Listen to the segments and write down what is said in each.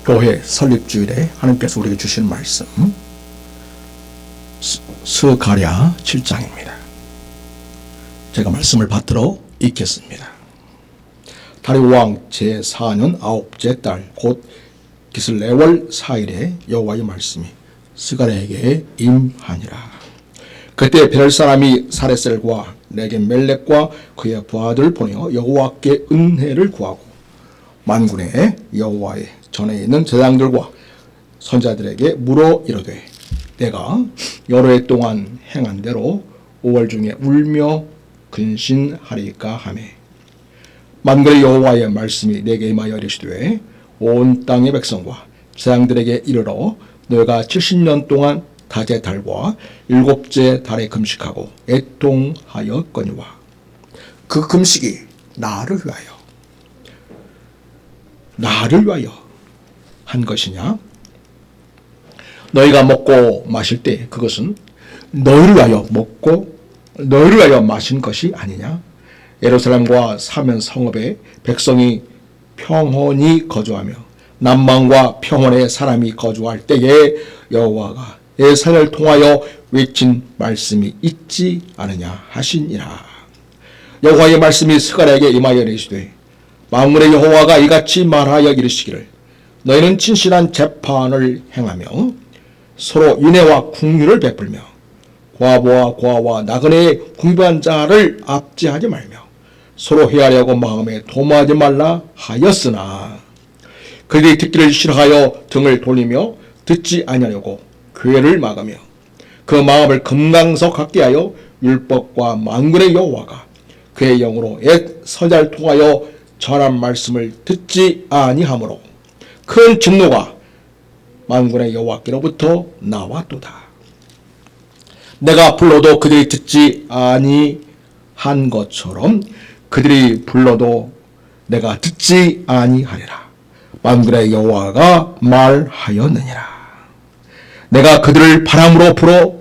교회 설립주일에 하나님께서 우리에게 주신 말씀 스가랴 7장입니다. 제가 말씀을 받들어 읽겠습니다. 다리오왕 제4년 9째 달 곧 기슬레월 4일에 여호와의 말씀이 스가랴에게 임하니라. 그때 벨 사람이 사레셀과 레게멜렉과 그의 부하들 보내어 여호와께 은혜를 구하고 만군의 여호와의 전에 있는 제사장들과 선자들에게 물어 이르되 내가 여러 해 동안 행한 대로 5월 중에 울며 근신하리까 하매 만군의 여호와의 말씀이 내게 임하여 이르시되 온 땅의 백성과 제사장들에게 이르러 너희가 70년 동안 다제 달과 7째 달에 금식하고 애통하였거니와 그 금식이 나를 위하여 한 것이냐? 너희가 먹고 마실 때 그것은 너희를 위하여 먹고 너희를 위하여 마신 것이 아니냐? 예루살렘과 사면 성읍에 백성이 평온히 거주하며 남방과 평원에 사람이 거주할 때에 여호와가 예산을 통하여 외친 말씀이 있지 않으냐 하시니라. 여호와의 말씀이 스가랴에게 임하여 이르시되 만군의 여호와가 이같이 말하여 이르시기를 너희는 진실한 재판을 행하며 서로 인애와 긍휼을 베풀며 과부와 고아와 나그네의 궁핍한 자를 압제하지 말며 서로 해하려고 마음에 도모하지 말라 하였으나 그들이 듣기를 싫어하여 등을 돌리며 듣지 아니하려고 교회를 막으며 그 마음을 금강석 같게 하여 율법과 만군의 여호와가 그의 영으로 옛 선자를 통하여 전한 말씀을 듣지 아니하므로 큰 진노가 만군의 여호와께로부터 나왔도다. 내가 불러도 그들이 듣지 아니한 것처럼 그들이 불러도 내가 듣지 아니하리라. 만군의 여호와가 말하였느니라. 내가 그들을 바람으로 불어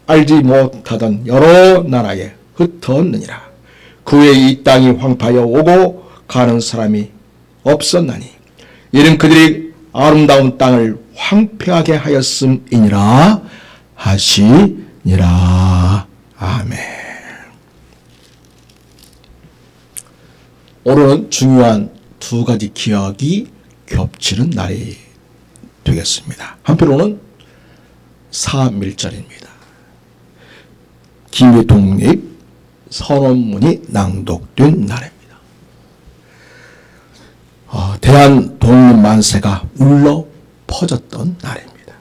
알지 못하던 여러 나라에 흩었느니라. 그 후에 이 땅이 황폐하여 오고 가는 사람이 없었나니 이는 그들이 아름다운 땅을 황폐하게 하였음이니라 하시니라. 아멘. 오늘은 중요한 두 가지 기억이 겹치는 날이 되겠습니다. 한편으로는 3.1절입니다. 기회독립 선언문이 낭독된 날입니다. 대한 독립 만세가 울려 퍼졌던 날입니다.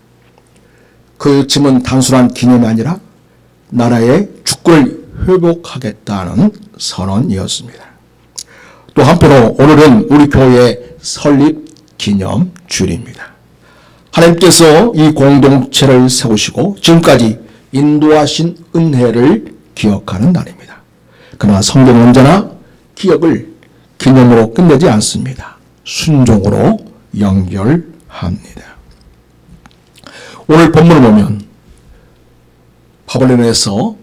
그 쯤은 단순한 기념이 아니라 나라의 주권을 회복하겠다는 선언이었습니다. 또 한편으로 오늘은 우리 교회의 설립 기념 주일입니다. 하나님께서 이 공동체를 세우시고 지금까지 인도하신 은혜를 기억하는 날입니다. 그러나 성경은 언제나 기억을 기념으로 끝내지 않습니다. 순종으로 연결합니다. 오늘 본문을 보면 바벨론에서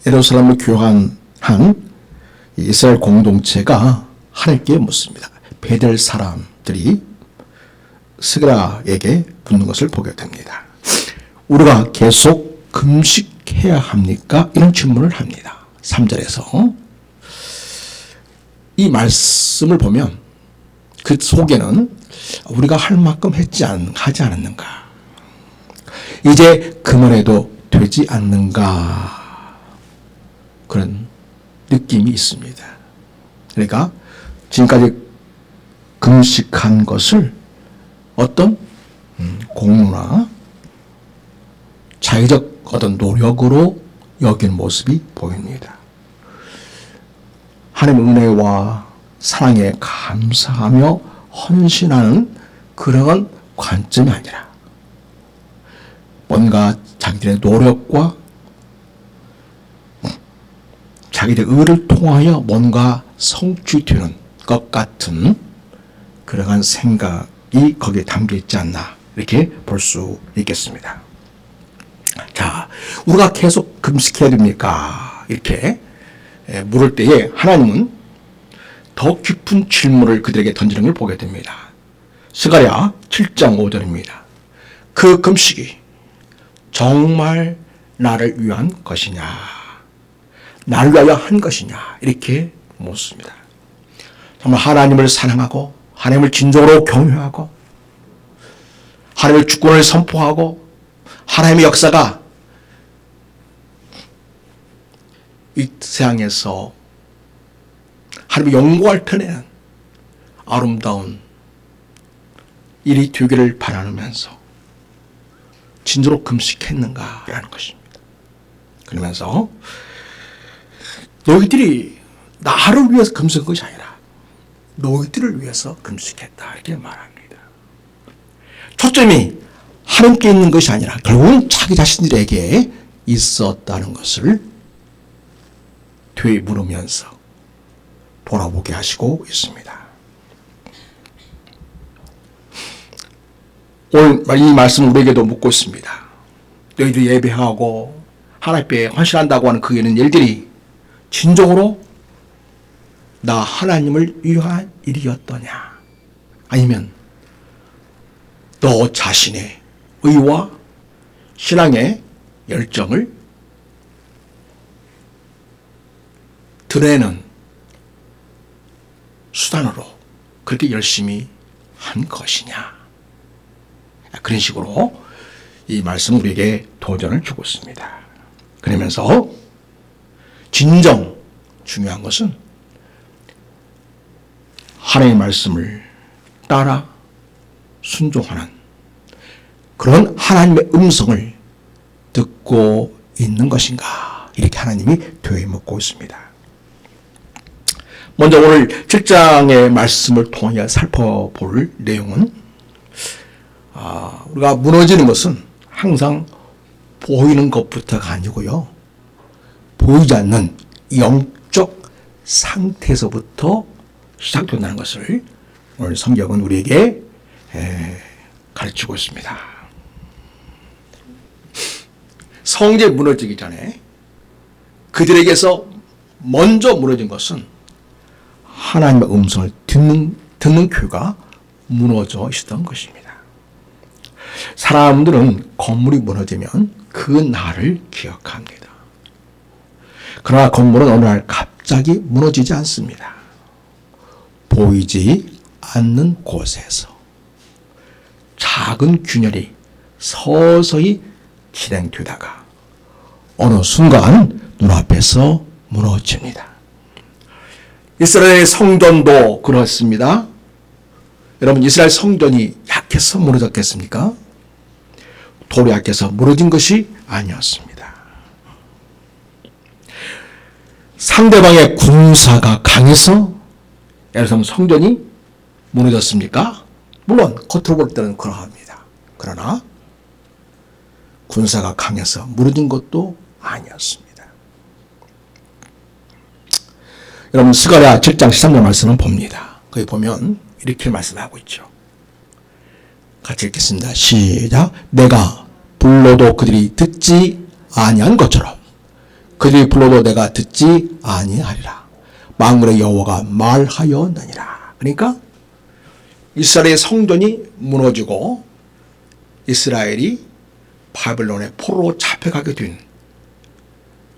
예루살렘을 교환한 이스라엘 공동체가 하나님께 묻습니다. 베델 사람들이 스가랴에게 묻는 것을 보게 됩니다. 우리가 계속 금식해야 합니까? 이런 질문을 합니다. 3절에서 이 말씀을 보면 그 속에는 우리가 할 만큼 하지 않았는가? 이제 그만해도 되지 않는가? 그런 느낌이 있습니다. 그러니까 지금까지 금식한 것을 어떤 공로나 자의적 어떤 노력으로 여긴 모습이 보입니다. 하나님의 은혜와 사랑에 감사하며 헌신하는 그런 관점이 아니라 뭔가 자기들의 노력과 자기들의 의를 통하여 뭔가 성취되는 것 같은 그러한 생각이 거기에 담겨 있지 않나 이렇게 볼 수 있겠습니다. 자, 우리가 계속 금식해야 됩니까? 이렇게 물을 때에 하나님은 더 깊은 질문을 그들에게 던지는 걸 보게 됩니다. 스가랴 7장 5절입니다. 그 금식이 정말 나를 위한 것이냐, 나를 위하여 한 것이냐, 이렇게 묻습니다. 정말 하나님을 사랑하고 하나님을 진정으로 경외하고 하나님의 주권을 선포하고 하나님의 역사가 이 세상에서 하나님의 영광을 드러내는 아름다운 일이 되기를 바라면서 진정으로 금식했는가라는 것입니다. 그러면서 너희들이 나를 위해서 금식한 것이 아니라 너희들을 위해서 금식했다, 이렇게 말합니다. 초점이 하나님께 있는 것이 아니라 결국은 자기 자신들에게 있었다는 것을 되물으면서 돌아보게 하시고 있습니다. 오늘 이 말씀 우리에게도 묻고 있습니다. 너희들이 예배하고 하나님 앞에 헌신한다고 하는 그 일들이 진정으로 나 하나님을 위한 일이었더냐, 아니면 너 자신의 의와 신앙의 열정을 드러내는 수단으로 그렇게 열심히 한 것이냐, 그런 식으로 이 말씀 우리에게 도전을 주고 있습니다. 그러면서 진정 중요한 것은 하나님의 말씀을 따라 순종하는 그런 하나님의 음성을 듣고 있는 것인가, 이렇게 하나님이 되묻고 있습니다. 먼저 오늘 7장의 말씀을 통해 살펴볼 내용은 우리가 무너지는 것은 항상 보이는 것부터가 아니고요, 보이지 않는 영적 상태에서부터 시작된다는 것을 오늘 성경은 우리에게 가르치고 있습니다. 성전이 무너지기 전에 그들에게서 먼저 무너진 것은 하나님의 음성을 듣는 귀가 무너져 있었던 것입니다. 사람들은 건물이 무너지면 그 날을 기억합니다. 그러나 건물은 어느 날 갑자기 무너지지 않습니다. 보이지 않는 곳에서 작은 균열이 서서히 진행되다가 어느 순간 눈앞에서 무너집니다. 이스라엘 성전도 그렇습니다. 여러분, 이스라엘 성전이 약해서 무너졌겠습니까? 돌이 약해서 무너진 것이 아니었습니다. 상대방의 군사가 강해서 예루살렘 성전이 무너졌습니까? 물론 겉으로 볼 때는 그러합니다. 그러나 군사가 강해서 무너진 것도 아니었습니다. 여러분, 스가랴 7장 13절 말씀을 봅니다. 거기 보면 이렇게 말씀하고 있죠. 같이 읽겠습니다. 시작. 내가 불러도 그들이 듣지 아니한 것처럼 그들이 불러도 내가 듣지 아니하리라. 만군의 여호와가 말하였느니라. 그러니까 이스라엘의 성전이 무너지고 이스라엘이 바벨론의 포로로 잡혀가게 된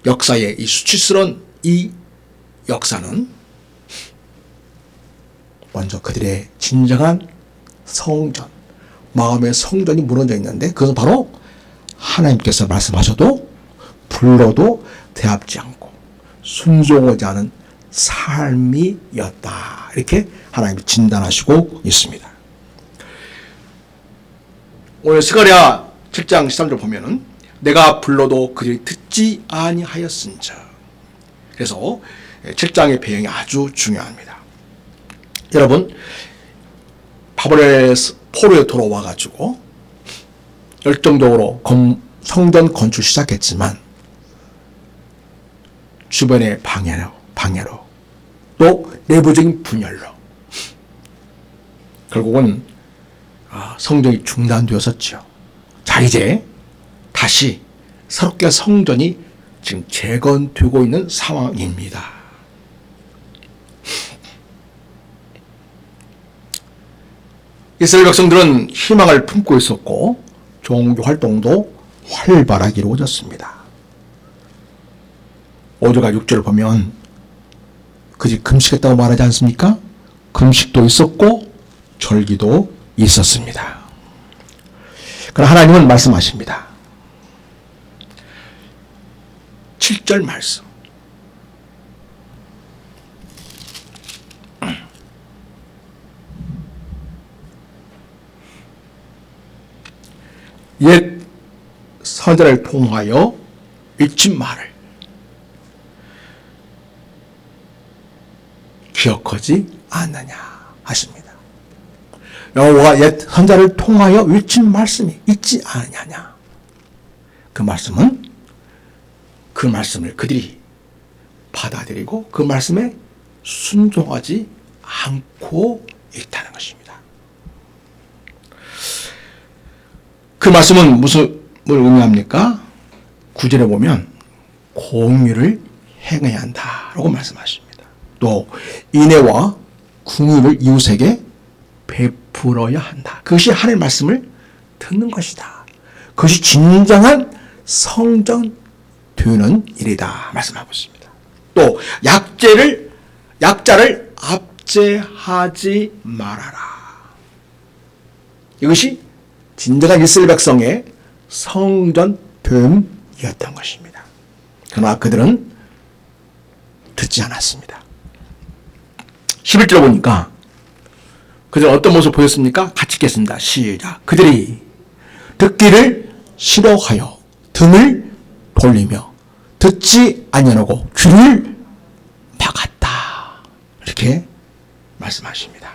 역사의 이 수치스러운 이 역사는 먼저 그들의 진정한 성전, 마음의 성전이 무너져 있는데 그것은 바로 하나님께서 말씀하셔도 불러도 대합지 않고 순종하지 않은 삶이었다, 이렇게 하나님이 진단하시고 있습니다. 오늘 스가랴 7장 13절 보면은 내가 불러도 그들이 듣지 아니하였은즉, 그래서 7장의 배경이 아주 중요합니다. 여러분, 바벨론의 포로에 돌아와가지고 열정적으로 성전 건축 시작했지만 주변의 방해로 또 내부적인 분열로 결국은 성전이 중단되었었죠. 자, 이제 다시 새롭게 성전이 지금 재건되고 있는 상황입니다. 이스라엘 백성들은 희망을 품고 있었고 종교 활동도 활발하게 이루어졌습니다. 5절과 6절을 보면 그지 금식했다고 말하지 않습니까? 금식도 있었고 절기도 있었습니다. 그러나 하나님은 말씀하십니다. 7절 말씀. 옛 선자를 통하여 잊지 말을 기억하지 않느냐 하십니다. 여호와가 옛 선자를 통하여 외친 말씀이 있지 않느냐. 그 말씀은 그 말씀을 그들이 받아들이고 그 말씀에 순종하지 않고 있다는 것입니다. 그 말씀은 무슨 뭘 의미합니까? 9절에 보면 공의를 행해야 한다라고 말씀하십니다. 또 인애와 궁의를 이웃에게 베풀어야 한다. 그것이 하나님의 말씀을 듣는 것이다. 그것이 진정한 성전 되는 일이다 말씀하고 있습니다. 또 약자를 압제하지 말아라. 이것이 진정한 이스라엘 백성의 성전 됨이었던 것입니다. 그러나 그들은 듣지 않았습니다. 11절 보니까 그들은 어떤 모습을 보였습니까? 같이 읽겠습니다. 시작. 그들이 듣기를 싫어하여 등을 돌리며 듣지 아니하고 귀를 막았다. 이렇게 말씀하십니다.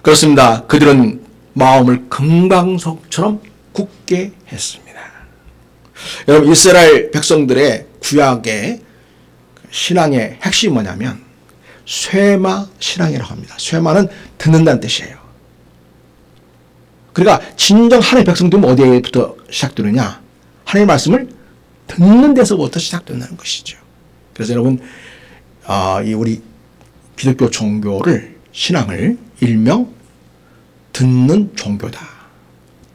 그렇습니다. 그들은 마음을 금강석처럼 굳게 했습니다. 여러분, 이스라엘 백성들의 구약의 신앙의 핵심이 뭐냐면 쇠마 신앙이라고 합니다. 쇠마는 듣는다는 뜻이에요. 그러니까 진정 하나님의 백성들은 어디에부터 시작되느냐? 하나님의 말씀을 듣는 데서부터 시작된다는 것이죠. 그래서 여러분, 이 우리 기독교 종교를 신앙을 일명 듣는 종교다.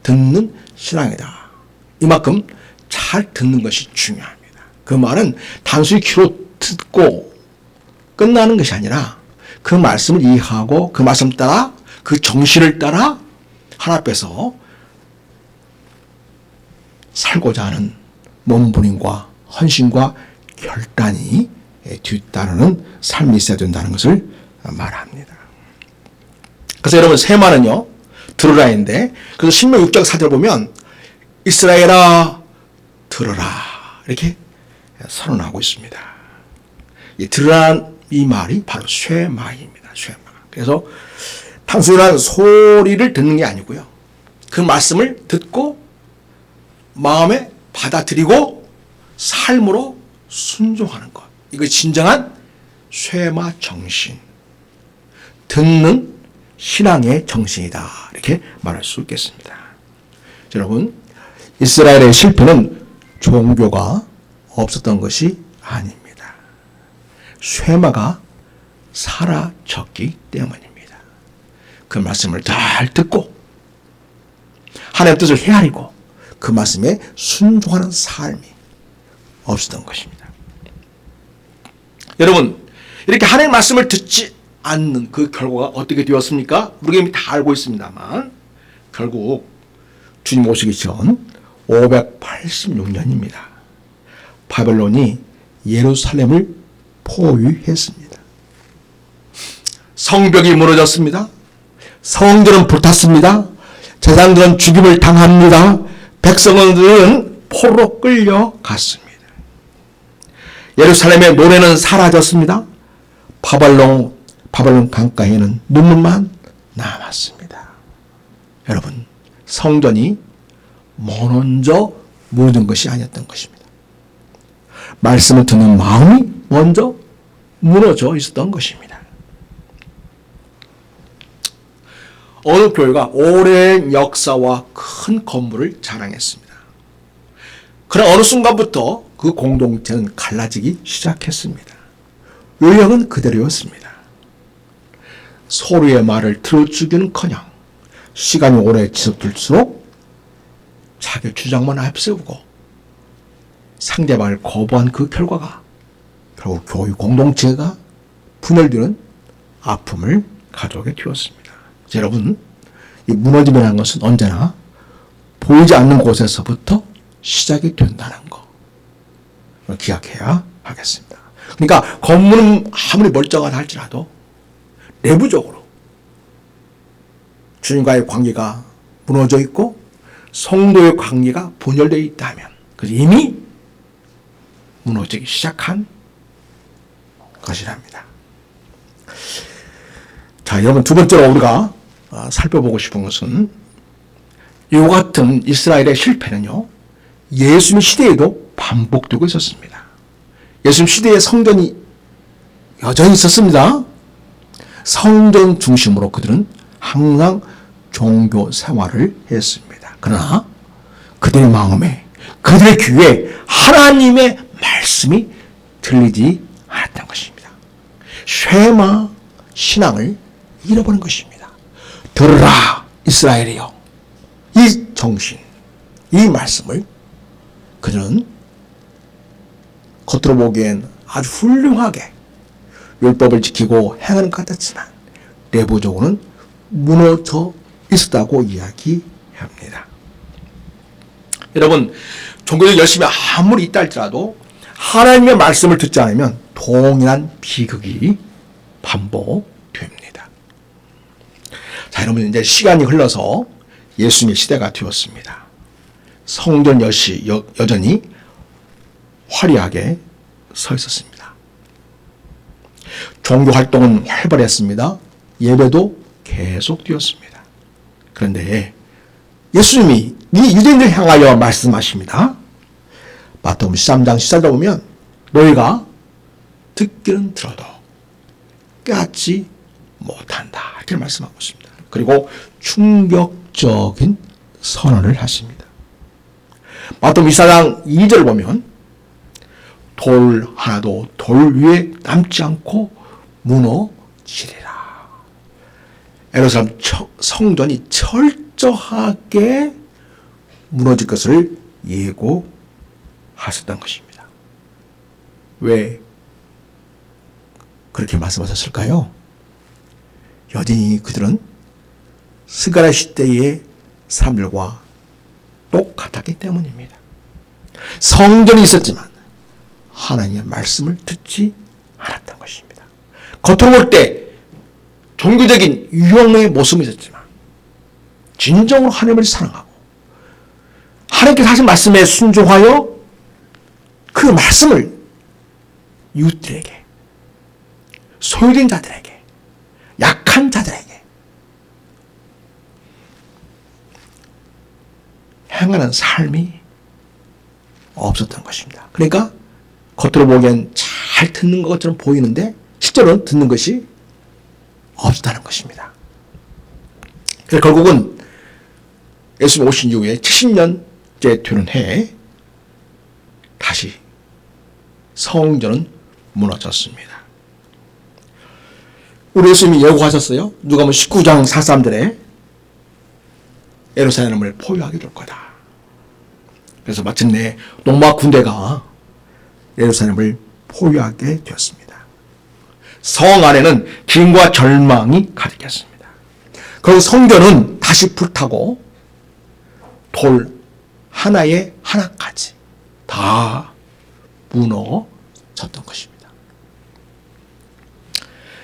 듣는 신앙이다. 이만큼 잘 듣는 것이 중요합니다. 그 말은 단순히 귀로 듣고 끝나는 것이 아니라 그 말씀을 이해하고 그 말씀 따라 그 정신을 따라 하나님 앞에서 살고자 하는 몸부림과 헌신과 결단이 뒤따르는 삶이 있어야 된다는 것을 말합니다. 그래서 여러분, 세마는요 들으라인데, 그래서 신명 6장 4절 보면 이스라엘아 들으라 이렇게 선언하고 있습니다. 이 들으라는 이 말이 바로 쇠마입니다. 쇠마. 그래서 단순한 소리를 듣는 게 아니고요, 그 말씀을 듣고 마음에 받아들이고 삶으로 순종하는 것, 이거 진정한 쇠마 정신, 듣는 신앙의 정신이다 이렇게 말할 수 있겠습니다. 여러분, 이스라엘의 실패는 종교가 없었던 것이 아닙니다. 쇠마가 사라졌기 때문입니다. 그 말씀을 잘 듣고 하나님의 뜻을 헤아리고 그 말씀에 순종하는 삶이 없었던 것입니다. 여러분, 이렇게 하나님의 말씀을 듣지 않는 그 결과가 어떻게 되었습니까? 우리가 이미 다 알고 있습니다만 결국 주님 오시기 전 586년입니다. 바벨론이 예루살렘을 포위했습니다. 성벽이 무너졌습니다. 성들은 불탔습니다. 제사장들은 죽임을 당합니다. 백성들은 포로 끌려갔습니다. 예루살렘의 노래는 사라졌습니다. 바벨론 강가에는 눈물만 남았습니다. 여러분, 성전이 먼저 무너진 것이 아니었던 것입니다. 말씀을 듣는 마음이 먼저 무너져 있었던 것입니다. 어느 교회가 오랜 역사와 큰 건물을 자랑했습니다. 그러나 어느 순간부터 그 공동체는 갈라지기 시작했습니다. 요약은 그대로였습니다. 서로의 말을 들어주기는커녕 시간이 오래 지속될수록 자기 주장만 앞세우고 상대방을 거부한 그 결과가 결국 교회 공동체가 분열되는 아픔을 가져오게 되었습니다. 여러분, 이 무너짐이라는 것은 언제나 보이지 않는 곳에서부터 시작이 된다는 거 기억해야 하겠습니다. 그러니까 건물은 아무리 멀쩡하다 할지라도 내부적으로 주님과의 관계가 무너져 있고 성도의 관계가 분열되어 있다면 그래서 이미 무너지기 시작한 것이랍니다. 자, 여러분, 두 번째로 우리가 살펴보고 싶은 것은 이와 같은 이스라엘의 실패는요, 예수님 시대에도 반복되고 있었습니다. 예수님 시대에 성전이 여전히 있었습니다. 성전 중심으로 그들은 항상 종교 생활을 했습니다. 그러나 그들의 마음에, 그들의 귀에 하나님의 말씀이 들리지 않았던 것입니다. 쉐마 신앙을 잃어버린 것입니다. 들으라 이스라엘이여, 이 정신, 이 말씀을 그들은 겉으로 보기엔 아주 훌륭하게 율법을 지키고 행하는 것 같았지만 내부적으로는 무너져 있었다고 이야기합니다. 여러분, 종교적 열심히 아무리 있다 할지라도 하나님의 말씀을 듣지 않으면 동일한 비극이 반복됩니다. 자, 여러분, 이제 시간이 흘러서 예수님의 시대가 되었습니다. 성전 여전히 화려하게 서 있었습니다. 종교 활동은 활발했습니다. 예배도 계속되었습니다. 그런데 예수님이 이 유대인들 향하여 말씀하십니다. 마태복음 13장 14절에 보면 너희가 듣기는 들어도 깨닫지 못한다 이렇게 말씀하고 있습니다. 그리고 충격적인 선언을 하십니다. 마태복음 24장 2절 보면 돌 하나도 돌 위에 남지 않고 무너지리라. 예루살렘 성전이 철저하게 무너질 것을 예고하셨던 것입니다. 왜 그렇게 말씀하셨을까요? 여전히 그들은 스가랴 시대의 사람들과 똑같았기 때문입니다. 성전이 있었지만 하나님의 말씀을 듣지 않았던 것입니다. 겉으로 볼 때 종교적인 유형의 모습이 있었지만 진정으로 하나님을 사랑하고 하나님께서 하신 말씀에 순종하여 그 말씀을 이웃들에게, 소외된 자들에게, 약한 자들에게 행하는 삶이 없었던 것입니다. 그러니까 겉으로 보기엔 잘 듣는 것처럼 보이는데 실제로는 듣는 것이 없었다는 것입니다. 그래서 결국은 예수님 오신 이후에 70년째 되는 해에 다시 성전은 무너졌습니다. 우리 예수님이 예고하셨어요. 누가복음 19장 43절에 예루살렘을 포위하게 될 거다. 그래서 마침내 로마 군대가 예루살렘을 포위하게 되었습니다. 성 안에는 기근과 절망이 가득했습니다. 그리고 성전은 다시 불타고 돌 하나에 하나까지 다 무너졌던 것입니다.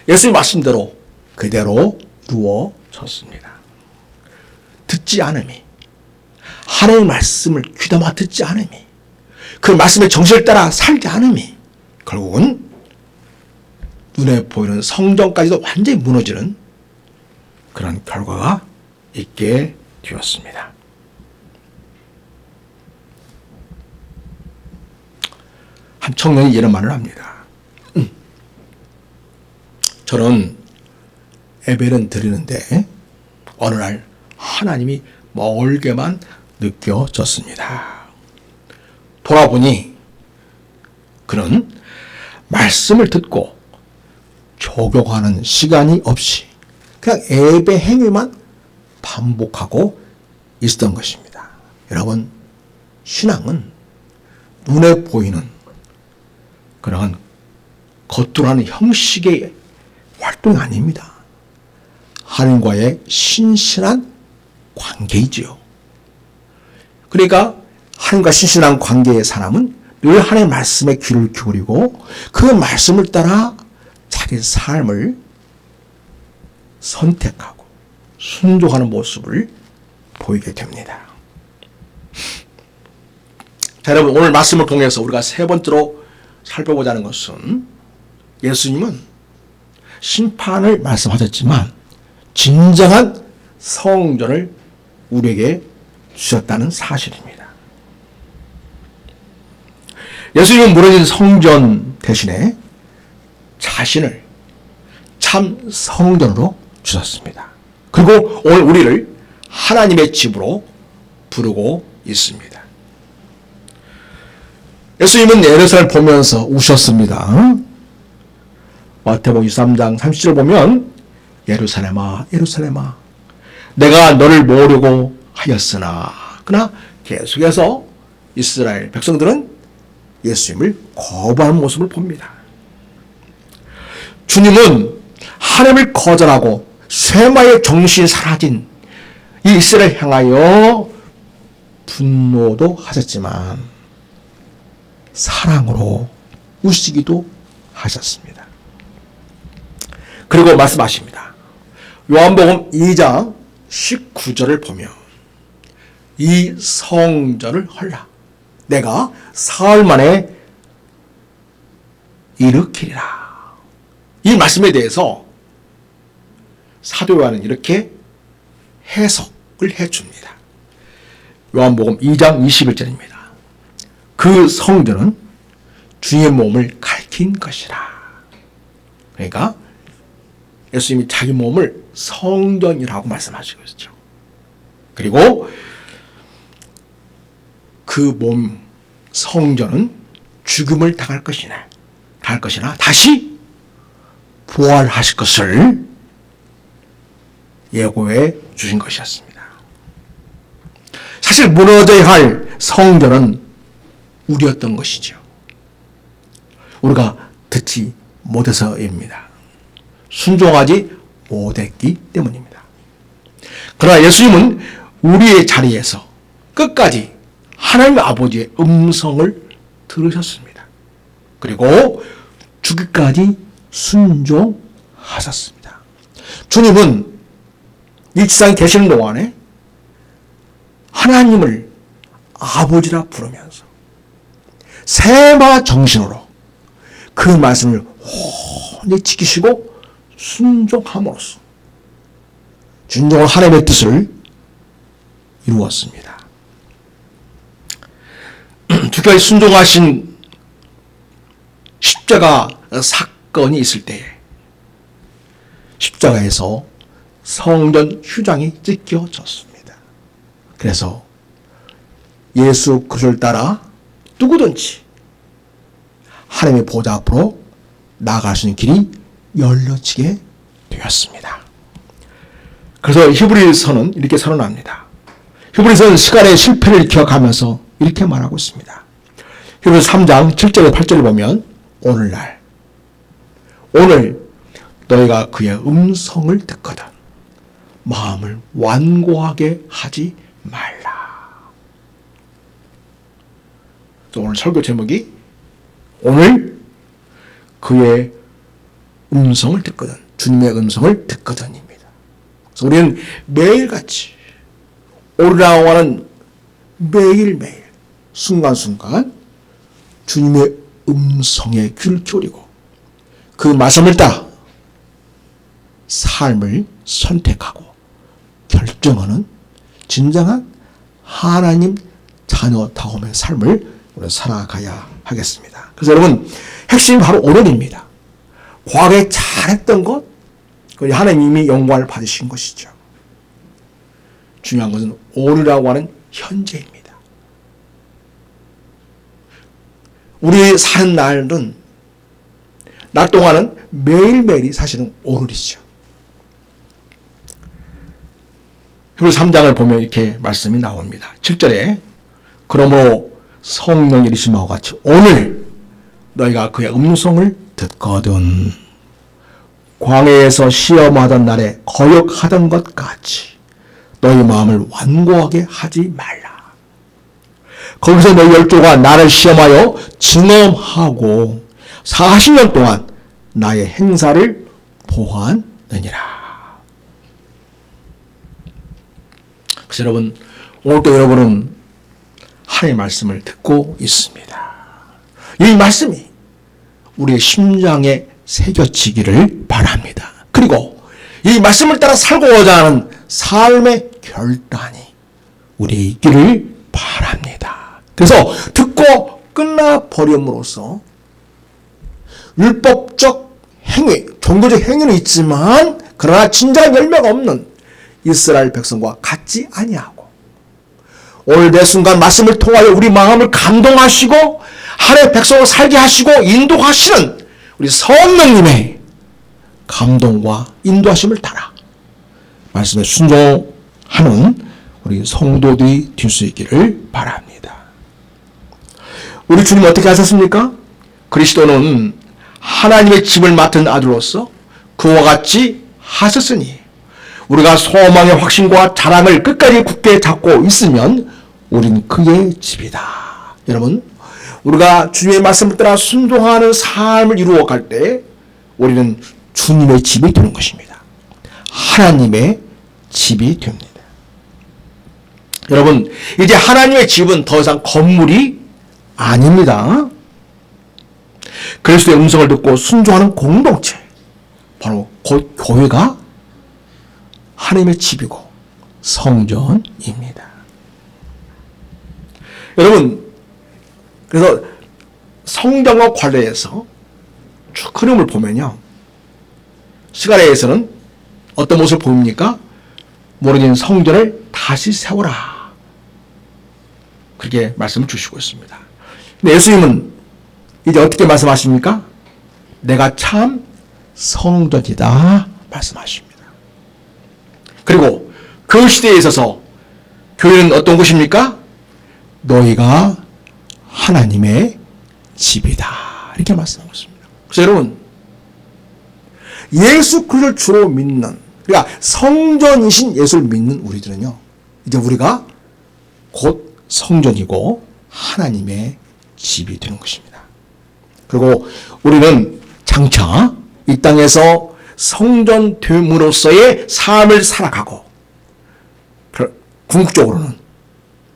예수님 말씀대로 그대로 이루어졌습니다. 듣지 않음이, 하나님의 말씀을 귀담아 듣지 않음이, 그 말씀의 정신을 따라 살지 않음이 결국은 눈에 보이는 성전까지도 완전히 무너지는 그런 결과가 있게 되었습니다. 한 청년이 이런 말을 합니다. 저는 예배는 드리는데 어느 날 하나님이 멀게만 느껴졌습니다. 돌아보니 그는 말씀을 듣고 적용하는 시간이 없이 그냥 예배 행위만 반복하고 있었던 것입니다. 여러분, 신앙은 눈에 보이는 그러한 겉으로 하는 형식의 활동이 아닙니다. 하나님과의 신실한 관계이지요. 그러니까 하나님과 신실한 관계의 사람은 늘 하나님의 말씀에 귀를 기울이고 그 말씀을 따라 자기 삶을 선택하고 순종하는 모습을 보이게 됩니다. 자, 여러분, 오늘 말씀을 통해서 우리가 세 번째로 살펴보자는 것은 예수님은 심판을 말씀하셨지만 진정한 성전을 우리에게 주셨다는 사실입니다. 예수님은 무너진 성전 대신에 자신을 참 성전으로 주셨습니다. 그리고 오늘 우리를 하나님의 집으로 부르고 있습니다. 예수님은 예루살렘을 보면서 우셨습니다. 마태복음 23장 30절 보면 예루살렘아 예루살렘아 내가 너를 모으려고 하였으나, 그러나 계속해서 이스라엘 백성들은 예수님을 거부하는 모습을 봅니다. 주님은 하나님을 거절하고 쇠마의 정신이 사라진 이 이스라엘 향하여 분노도 하셨지만 사랑으로 우시기도 하셨습니다. 그리고 말씀하십니다. 요한복음 2장 19절을 보면 이 성전을 헐라 내가 사흘 만에 일으키리라. 이 말씀에 대해서 사도 요한은 이렇게 해석을 해줍니다. 요한복음 2장 21절입니다. 그 성전은 주의 몸을 가리킨 것이라. 그러니까 예수님이 자기 몸을 성전이라고 말씀하시고 있죠. 그리고 그 몸 성전은 죽음을 당할 것이나 다시 부활하실 것을 예고해 주신 것이었습니다. 사실 무너져야 할 성전은 우리였던 것이죠. 우리가 듣지 못해서입니다. 순종하지 못했기 때문입니다. 그러나 예수님은 우리의 자리에서 끝까지 하나님 아버지의 음성을 들으셨습니다. 그리고 죽기까지 순종하셨습니다. 주님은 이 지상에 계시는 동안에 하나님을 아버지라 부르면서 세마 정신으로 그 말씀을 온전히 지키시고 순종함으로써 진정한 하나님의 뜻을 이루었습니다. 주께서 순종하신 십자가 사건이 있을 때에 십자가에서 성전 휴장이 찢겨졌습니다. 그래서 예수 그리스도를 따라 누구든지 하나님의 보좌 앞으로 나아갈 수 있는 길이 열려지게 되었습니다. 그래서 히브리서는 이렇게 선언합니다. 히브리서는 시간의 실패를 기억하면서 이렇게 말하고 있습니다. 히브리서 3장 7절에 8절을 보면 오늘 너희가 그의 음성을 듣거든 마음을 완고하게 하지 말라. 또 오늘 설교 제목이 오늘 그의 음성을 듣거든, 주님의 음성을 듣거든입니다. 그래서 우리는 매일같이 오르라고 하는 매일매일 순간순간 주님의 음성에 귀를 기울이고 그 말씀을 따라 삶을 선택하고 결정하는 진정한 하나님 자녀다움의 삶을 우리가 살아가야 하겠습니다. 그래서 여러분, 핵심이 바로 오늘입니다. 과거에 잘했던 것, 하나님이 영광을 받으신 것이죠. 중요한 것은 오늘이라고 하는 현재입니다. 우리 사는 날은, 낮 동안은 매일매일이 사실은 오늘이죠. 히브리서 3장을 보면 이렇게 말씀이 나옵니다. 7절에 그러므로 성령이 이르심과 같이 오늘 너희가 그의 음성을 듣거든 광야에서 시험하던 날에 거역하던 것 같이 너희 마음을 완고하게 하지 말라. 거기서 너희 열조가 나를 시험하여 증언하고 40년 동안 나의 행사를 보았느니라. 그래서 여러분, 오늘도 여러분은 하나님의 말씀을 듣고 있습니다. 이 말씀이 우리의 심장에 새겨지기를 바랍니다. 그리고 이 말씀을 따라 살고자 하는 삶의 결단이 우리의 있기를 바랍니다. 그래서 듣고 끝나버림으로써 율법적 행위, 종교적 행위는 있지만 그러나 진정한 열매가 없는 이스라엘 백성과 같지 아니하고 오늘 내 순간 말씀을 통하여 우리 마음을 감동하시고 하나님의 백성을 살게 하시고 인도하시는 우리 성령님의 감동과 인도하심을 따라 말씀에 순종하는 우리 성도들이 될 수 있기를 바랍니다. 우리 주님 어떻게 하셨습니까? 그리스도는 하나님의 집을 맡은 아들로서 그와 같이 하셨으니 우리가 소망의 확신과 자랑을 끝까지 굳게 잡고 있으면 우린 그의 집이다. 여러분, 우리가 주님의 말씀을 따라 순종하는 삶을 이루어갈 때 우리는 주님의 집이 되는 것입니다. 하나님의 집이 됩니다. 여러분, 이제 하나님의 집은 더 이상 건물이 아닙니다. 그리스도의 음성을 듣고 순종하는 공동체, 바로 곧 교회가 하나님의 집이고 성전입니다. 여러분, 그래서 성전과 관련해서 쭉 흐름을 보면요, 스가랴에서는 어떤 모습을 보입니까? 무너진 성전을 다시 세워라, 그렇게 말씀을 주시고 있습니다. 근데 예수님은 이제 어떻게 말씀하십니까? 내가 참 성전이다 말씀하십니다. 그리고 그 시대에 있어서 교회는 어떤 곳입니까? 너희가 하나님의 집이다, 이렇게 말씀하고 있습니다. 그래서 여러분, 예수 그리스도를 주로 믿는, 그러니까 성전이신 예수를 믿는 우리들은요, 이제 우리가 곧 성전이고 하나님의 집이 되는 것입니다. 그리고 우리는 장차 이 땅에서 성전됨으로써의 삶을 살아가고, 궁극적으로는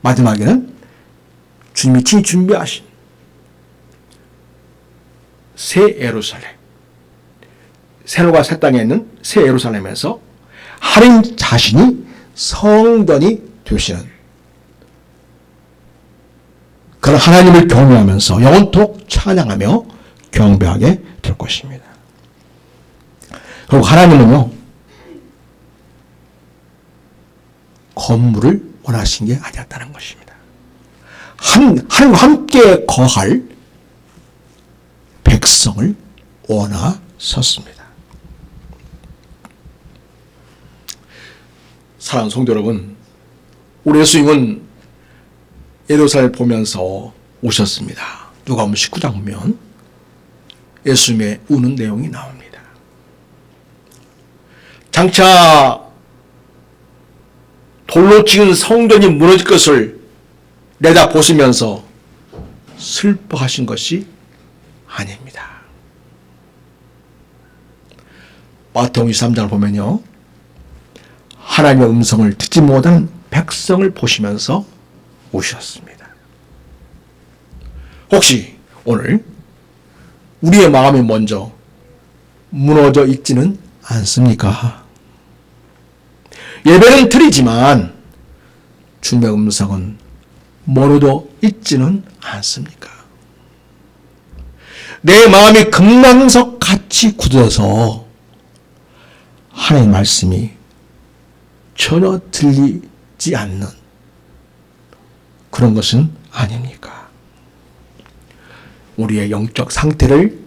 마지막에는 주님이 친히 준비하신 새 예루살렘, 새로가 새 땅에 있는 새 예루살렘에서 하나님 자신이 성전이 되시는 그런 하나님을 경외하면서 영원토록 찬양하며 경배하게 될 것입니다. 그리고 하나님은요, 건물을 원하신 게 아니었다는 것입니다. 하나님과 함께 거할 백성을 원하셨습니다. 사랑하는 성도 여러분, 우리 예수님은 예루살렘을 보면서 오셨습니다. 누가복음 19장 보면 예수님의 우는 내용이 나옵니다. 장차 돌로 지은 성전이 무너질 것을 내다보시면서 슬퍼하신 것이 아닙니다. 마태복음 23장을 보면요, 하나님의 음성을 듣지 못한 백성을 보시면서 오셨습니다. 혹시 오늘 우리의 마음이 먼저 무너져 있지는 않습니까? 예배는 드리지만 주님의 음성은 멀어져 있지는 않습니까? 내 마음이 금강석같이 굳어서 하나님의 말씀이 전혀 들리지 않는 그런 것은 아닙니까? 우리의 영적 상태를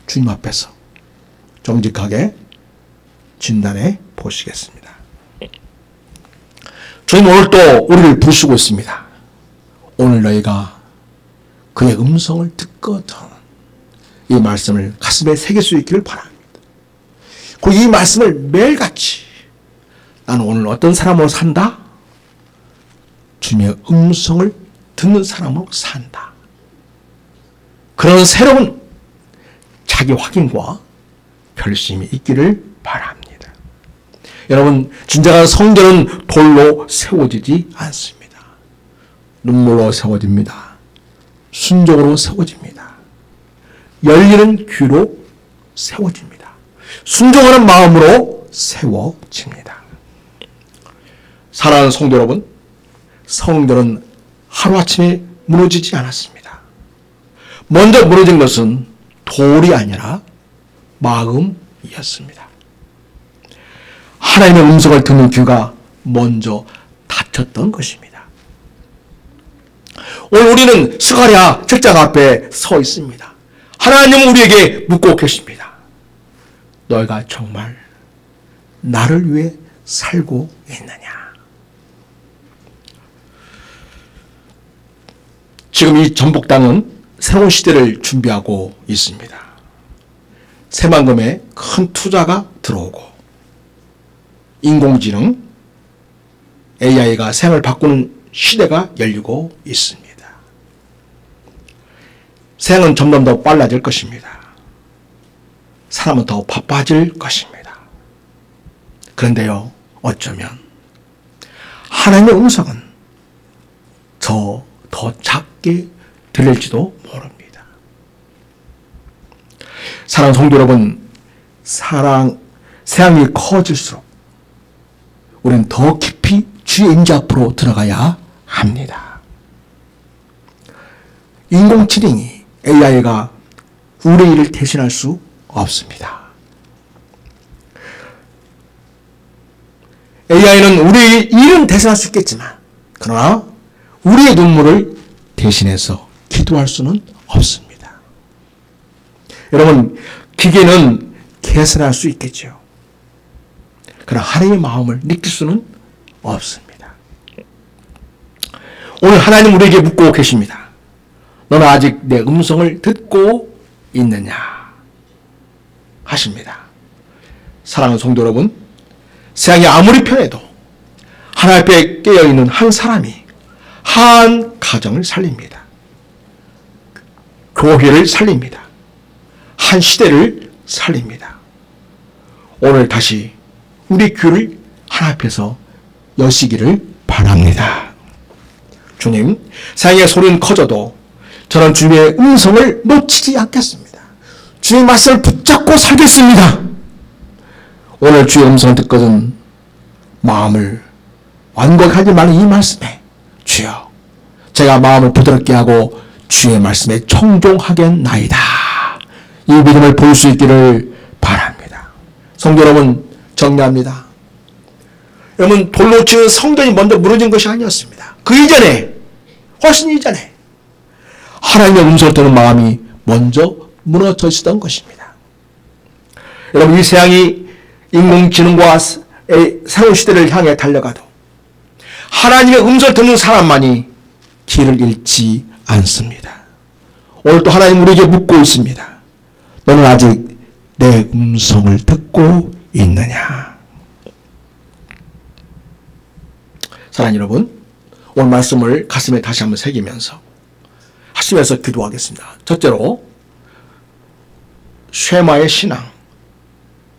주님 앞에서 정직하게 진단해 보시겠습니다. 주님 오늘 또 우리를 부르시고 있습니다. 오늘 너희가 그의 음성을 듣거든. 이 말씀을 가슴에 새길 수 있기를 바랍니다. 그리고 이 말씀을 매일같이 나는 오늘 어떤 사람으로 산다? 주님의 음성을 듣는 사람으로 산다. 그런 새로운 자기 확인과 결심이 있기를 바랍니다. 여러분, 진정한 성전은 돌로 세워지지 않습니다. 눈물로 세워집니다. 순종으로 세워집니다. 열리는 귀로 세워집니다. 순종하는 마음으로 세워집니다. 사랑하는 성도 여러분, 성전은 하루아침에 무너지지 않았습니다. 먼저 무너진 것은 돌이 아니라 마음이었습니다. 하나님의 음성을 듣는 귀가 먼저 닫혔던 것입니다. 오늘 우리는 스가랴 책장 앞에 서 있습니다. 하나님은 우리에게 묻고 계십니다. 너희가 정말 나를 위해 살고 있느냐? 지금 이 전북 땅은 새로운 시대를 준비하고 있습니다. 새만금의 큰 투자가 들어오고 인공지능, AI가 생을 바꾸는 시대가 열리고 있습니다. 생은 점점 더 빨라질 것입니다. 사람은 더 바빠질 것입니다. 그런데요, 어쩌면 하나님의 음성은 더 작게 들릴지도 모릅니다. 사랑하는 성도 여러분, 세상이 커질수록 우리는 더 깊이 주의 임재 앞으로 들어가야 합니다. 인공지능이 AI가 우리의 일을 대신할 수 없습니다. AI는 우리의 일은 대신할 수 있겠지만 그러나 우리의 눈물을 대신해서 기도할 수는 없습니다. 여러분, 기계는 계산할 수 있겠죠. 그러나 하나님의 마음을 느낄 수는 없습니다. 오늘 하나님 우리에게 묻고 계십니다. 너는 아직 내 음성을 듣고 있느냐? 하십니다. 사랑하는 성도 여러분, 세상이 아무리 편해도 하나님 앞에 깨어있는 한 사람이 한 가정을 살립니다. 교회를 살립니다. 한 시대를 살립니다. 오늘 다시 우리 귀를 하나님 앞에서 여시기를 바랍니다. 주님, 세상의 소리는 커져도 저는 주님의 음성을 놓치지 않겠습니다. 주의 말씀을 붙잡고 살겠습니다. 오늘 주의 음성을 듣거든 마음을 완곡하지 말는 이 말씀에 주여, 제가 마음을 부드럽게 하고 주의 말씀에 청종하겠나이다. 이 믿음을 볼 수 있기를 바랍니다. 성도 여러분, 정리합니다. 여러분, 돌로 지은 성전이 먼저 무너진 것이 아니었습니다. 그 이전에, 훨씬 이전에 하나님의 음성을 듣는 마음이 먼저 무너져 있었던 것입니다. 여러분, 이 세상이 인공지능과 새로운 시대를 향해 달려가도 하나님의 음성을 듣는 사람만이 길을 잃지 않습니다. 오늘 또 하나님 우리에게 묻고 있습니다. 너는 아직 내 음성을 듣고 있느냐? 사랑하는 여러분, 오늘 말씀을 가슴에 다시 한번 새기면서 하시면서 기도하겠습니다. 첫째로 쉐마의 신앙을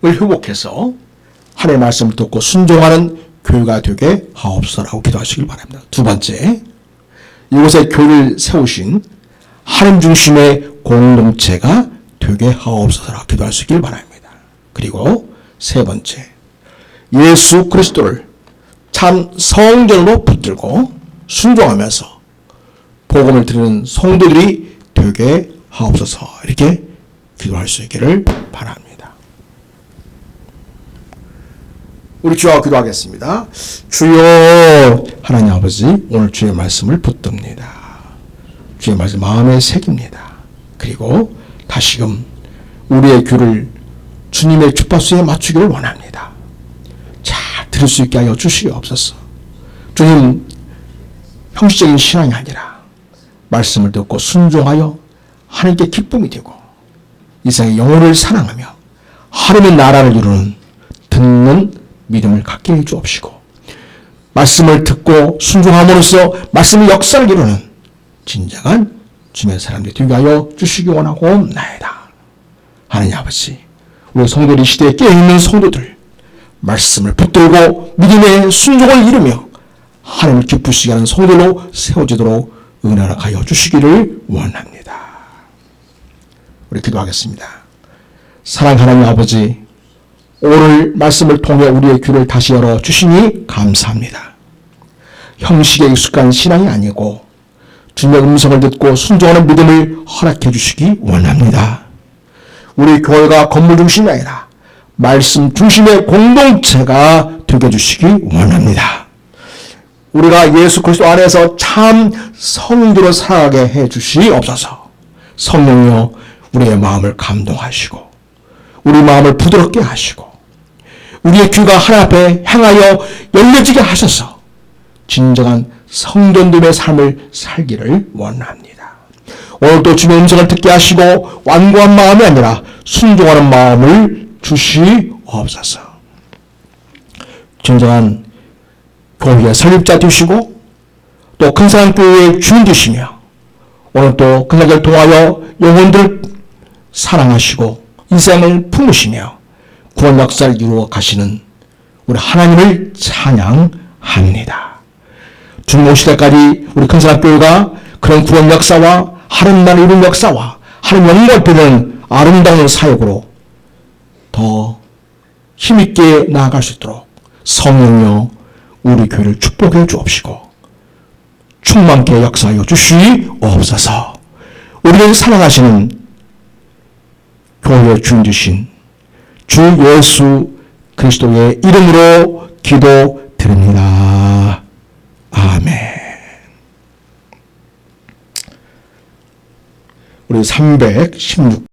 회복해서 하나님의 말씀을 듣고 순종하는 교회가 되게 하옵소서라고 기도하시길 바랍니다. 두 번째, 이곳에 교회를 세우신 하나님 중심의 공동체가 되게 하옵소서라고 기도하시길 바랍니다. 그리고 세 번째, 예수 그리스도를 참 성전으로 붙들고 순종하면서 복음을 드리는 성도들이 되게 하옵소서, 이렇게 기도할 수 있기를 바랍니다. 우리 주와 기도하겠습니다. 주여, 하나님 아버지, 오늘 주의 말씀을 붙듭니다. 주의 말씀 마음에 새깁니다. 그리고 다시금 우리의 귀를 주님의 주파수에 맞추기를 원합니다. 잘 들을 수 있게 하여 주시옵소서. 주님, 형식적인 신앙이 아니라 말씀을 듣고 순종하여 하나님께 기쁨이 되고 이 세상의 영혼을 사랑하며 하나님의 나라를 이루는 듣는 믿음을 갖게 해 주옵시고 말씀을 듣고 순종함으로써 말씀의 역사를 이루는 진정한 주님의 사람들이 되게 하여 주시기 원하옵나이다. 하나님 아버지, 우리 성도들 이 시대에 깨어있는 성도들 말씀을 붙들고 믿음의 순종을 이루며 하나님을 기쁘시게 하는 성도로 세워지도록 은혜하여 주시기를 원합니다. 우리 기도하겠습니다. 사랑하는 하나님 아버지, 오늘 말씀을 통해 우리의 귀를 다시 열어 주시니 감사합니다. 형식에 익숙한 신앙이 아니고 주님의 음성을 듣고 순종하는 믿음을 허락해 주시기 원합니다. 우리 교회가 건물 중심이 아니라 말씀 중심의 공동체가 되게 해주시기 원합니다. 우리가 예수 그리스도 안에서 참 성도로 살아가게 해 주시옵소서. 성령이여 우리의 마음을 감동하시고 우리 마음을 부드럽게 하시고 우리의 귀가 하나님 앞에 향하여 열려지게 하셔서 진정한 성도님의 삶을 살기를 원합니다. 오늘도 주님의 음성을 듣게 하시고 완고한 마음이 아니라 순종하는 마음을 주시옵소서. 진정한 교회의 설립자 되시고 또 큰사랑교회의 주인 되시며 오늘 또 그날을 통하여 영혼들을 사랑하시고 인생을 품으시며 구원 역사를 이루어 가시는 우리 하나님을 찬양합니다. 주님 오실 때까지 우리 큰사랑교회가 그런 구원 역사와 하나님 나라를 이룬 역사와 하나님 영광을 드리는 아름다운 사역으로 더 힘있게 나아갈 수 있도록 성령여 우리 교회를 축복해 주옵시고 충만케 역사하여 주시옵소서. 우리를 사랑하시는 교회의 주인 되신 주 예수 그리스도의 이름으로 기도드립니다. 아멘. 우리 316